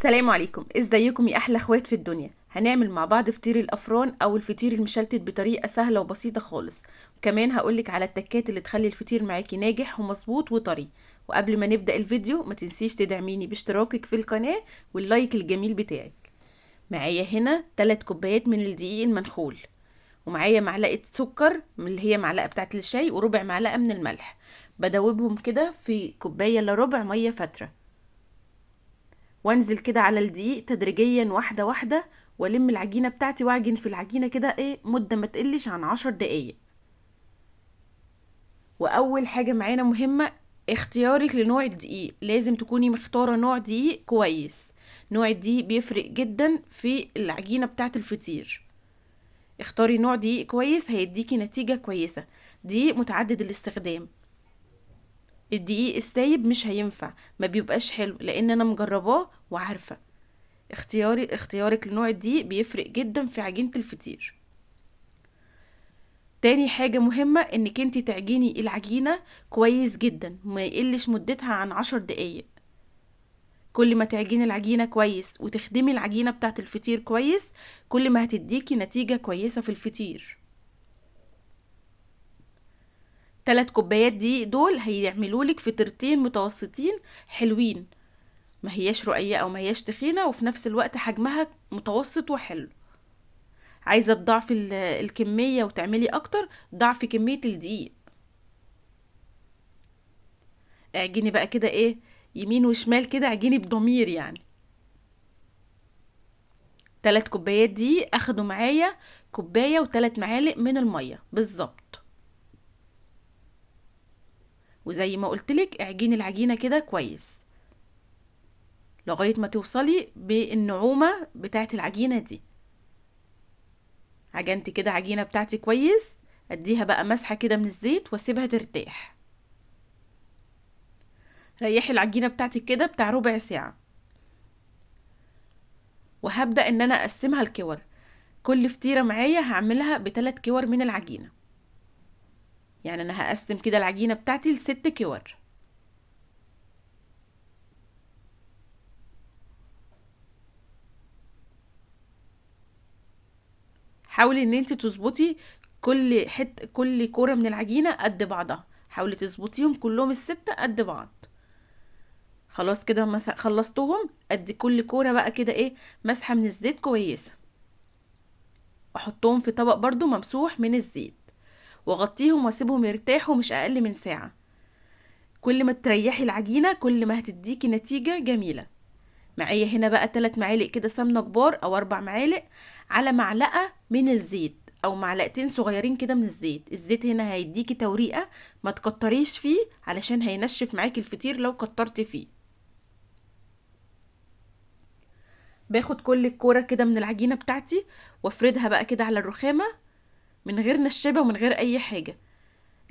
السلام عليكم، ازيكم يا احلى اخوات في الدنيا. هنعمل مع بعض فطير الافران او الفطير المشلتت بطريقه سهله وبسيطه خالص. وكمان هقولك على التكات اللي تخلي الفطير معاكي ناجح ومظبوط وطري. وقبل ما نبدا الفيديو ما تنسيش تدعميني باشتراكك في القناه واللايك الجميل بتاعك. معايا هنا 3 كوبايات من الدقيق المنخول، ومعايا معلقه سكر من اللي هي معلقه بتاعه الشاي، وربع معلقه من الملح. بدوبهم كده في كوبايه الا ربع ميه فتره، وانزل كده على الدقيق تدريجيا واحده واحده، والم العجينه بتاعتي واعجن في العجينه كده مده ما تقلش عن 10 دقايق. واول حاجه معانا مهمه، اختيارك لنوع الدقيق. لازم تكوني مختاره نوع دقيق كويس. نوع الدقيق بيفرق جدا في العجينه بتاعه الفطير. اختاري نوع دقيق كويس هيديكي نتيجه كويسه. دقيق متعدد الاستخدام. الدقيق السايب مش هينفع، ما بيبقاش حلو، لان انا مجرباه وعارفه. اختيارك لنوع الدقيق بيفرق جدا في عجينة الفطير. تاني حاجة مهمة انك انتي تعجني العجينة كويس جدا، ما يقلش مدتها عن 10 دقايق. كل ما تعجني العجينة كويس وتخدمي العجينة بتاعت الفطير كويس، كل ما هتديكي نتيجة كويسة في الفطير. 3 كوبايات دي دول هيعملولك فطيرتين متوسطين حلوين. ما هياش رقيقة او ما هياش تخينة، وفي نفس الوقت حجمها متوسط وحلو. عايزة تضعفي الكمية وتعملي اكتر، ضعفي كمية الدقيق. اعجني بقى كده يمين وشمال كده، اعجني بضمير يعني. 3 كوبايات دي اخدوا معايا كوباية و3 معالق من المية بالظبط. وزي ما قلتلك اعجني العجينة كده كويس لغاية ما توصلي بالنعومة بتاعت العجينة دي. عجنت كده عجينة بتاعتي كويس، اديها بقى مسحة كده من الزيت واسيبها ترتاح. ريحي العجينة بتاعتك كده بتاع ربع ساعة، وهبدأ ان انا اقسمها لكور. كل فطيرة معايا هعملها ب3 كور من العجينة. يعني انا هقسم كده العجينة بتاعتي ل6 كور. حاولي ان انت تظبطي كل كورة من العجينة قد بعضها. حاولي تظبطيهم كلهم ال6 قد بعض. خلاص كده خلصتهم. ادي كل كورة بقى كده مسحة من الزيت كويسة، واحطهم في طبق برضو ممسوح من الزيت، واغطيهم واسيبهم يرتاحوا مش اقل من ساعة. كل ما تريحي العجينة كل ما هتديكي نتيجة جميلة. معايا هنا بقى 3 معالق كده سمنة كبار او 4 معالق على معلقة من الزيت، او معلقتين صغيرين كده من الزيت. الزيت هنا هيديكي توريقة، ما تكتريش فيه علشان هينشف معاكي الفطير لو كترتي فيه. باخد كل الكورة كده من العجينة بتاعتي وافردها بقى كده على الرخامة من غير نشابة ومن غير اي حاجة.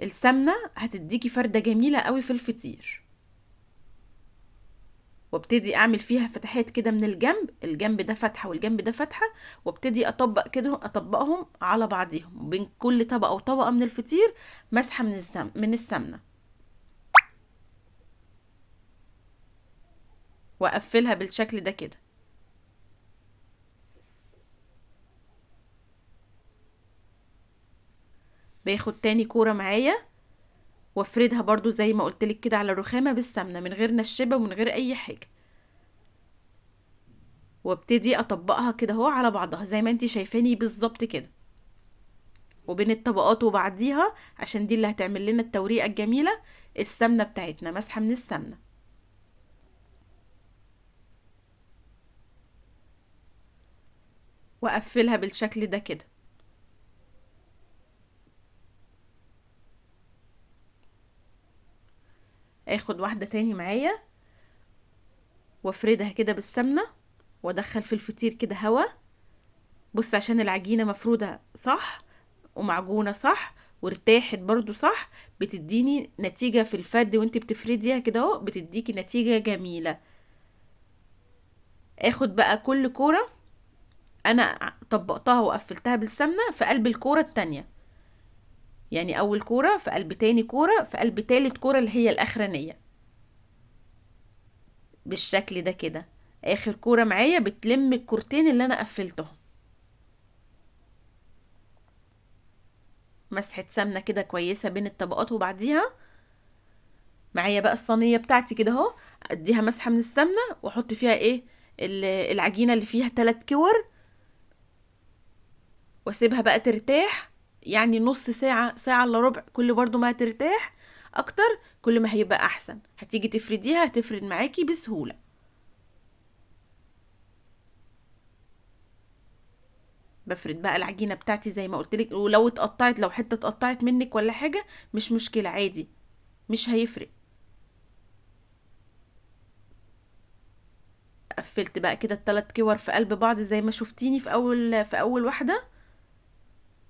السمنة هتديكي فردة جميلة قوي في الفطير. وابتدي اعمل فيها فتحات كده من الجنب ده فتحة والجنب ده فتحة، وابتدي اطبقهم على بعضهم بين كل طبقة وطبقة من الفطير مسحة من السمنة، واقفلها بالشكل ده كده. باخد تاني كورة معايا وافردها برضو زي ما قلتلك كده على الرخامة بالسمنة من غير نشبة ومن غير اي حاجة، وابتدي اطبقها كده اهو على بعضها زي ما انتي شايفاني بالظبط كده، وبين الطبقات وبعديها، عشان دي اللي هتعمل لنا التوريقة الجميلة. السمنة بتاعتنا مسحة من السمنة، واقفلها بالشكل ده كده. اخد واحدة تاني معايا وافردها كده بالسمنة، وادخل في الفطير كده هوا. بص، عشان العجينة مفرودة صح ومعجونة صح وارتاحت برضو صح، بتديني نتيجة في الفرد وانت بتفرديها كده اهو، بتديكي نتيجة جميلة. اخد بقى كل كورة انا طبقتها وقفلتها بالسمنة في قلب الكورة التانية. يعني اول كورة في قلب تاني كورة في قلب تالت كورة اللي هي الاخرانية بالشكل ده كده. اخر كورة معايا بتلم الكورتين اللي انا قفلتهم. مسحة سمنة كده كويسة بين الطبقات، وبعديها معايا بقى الصينية بتاعتي كده اهو، اديها مسحة من السمنة واحط فيها ايه العجينة اللي فيها 3 كور، واسيبها بقى ترتاح. يعني نص ساعة، ساعة الا ربع، كل برضو ما هترتاح اكتر كل ما هيبقى احسن. هتيجي تفرديها هتفرد معاكي بسهولة. بفرد بقى العجينة بتاعتي زي ما قلتلك، ولو اتقطعت، لو حتة اتقطعت منك ولا حاجة مش مشكلة، عادي، مش هيفرق. قفلت بقى كده ال3 كور في قلب بعض زي ما شفتيني في اول واحدة،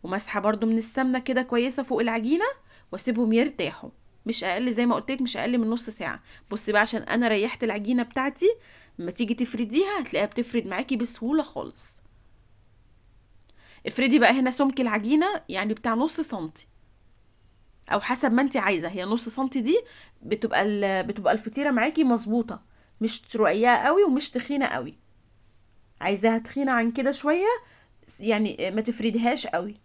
ومسحه برضو من السمنه كده كويسه فوق العجينه، واسيبهم يرتاحوا مش اقل، زي ما قلتلك مش اقل من نص ساعه. بصي بقى عشان انا ريحت العجينه بتاعتي، لما تيجي تفرديها هتلاقيها بتفرد معاكي بسهوله خالص. افردي بقى هنا سمك العجينه يعني بتاع نص سنتي، او حسب ما انت عايزه. هي نص سنتي دي بتبقى الفطيره معاكي مظبوطه، مش رقيقه قوي ومش تخينه قوي. عايزاها تخينه عن كده شويه، يعني ما تفرديهاش قوي.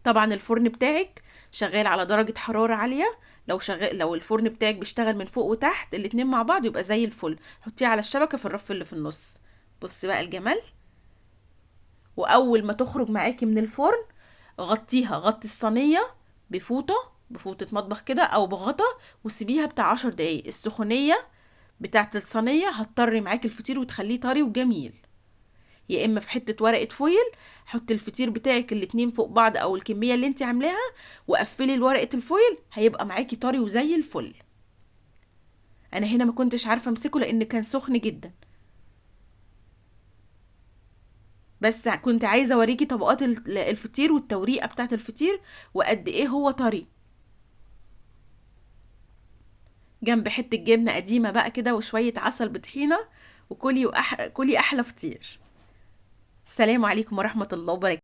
طبعا الفرن بتاعك شغال على درجة حرارة عالية. لو الفرن بتاعك بيشتغل من فوق وتحت الاتنين مع بعض يبقى زي الفل. حطيه على الشبكة في الرف اللي في النص. بصي بقى الجمال. واول ما تخرج معاكي من الفرن غطيها، غطي الصينية بفوطة، بفوطة مطبخ كده او بغطا، وسيبيها بتاع 10 دقايق. السخونية بتاعت الصينية هتطري معاكي الفطير وتخليه طري وجميل. يا اما في حته ورقه فويل، حطي الفطير بتاعك الاتنين فوق بعض او الكميه اللي انت عاملاها، وقفلي ورقه الفويل، هيبقى معاكي طري وزي الفل. انا هنا ما كنتش عارفه امسكه لان كان سخن جدا، بس كنت عايزه اوريكي طبقات الفطير والتوريقه بتاعه الفطير وقد ايه هو طري. جنب حته جبنه قديمه بقى كده وشويه عسل بطحينه، وكلي كلي احلى فطير. السلام عليكم ورحمه الله وبركاته.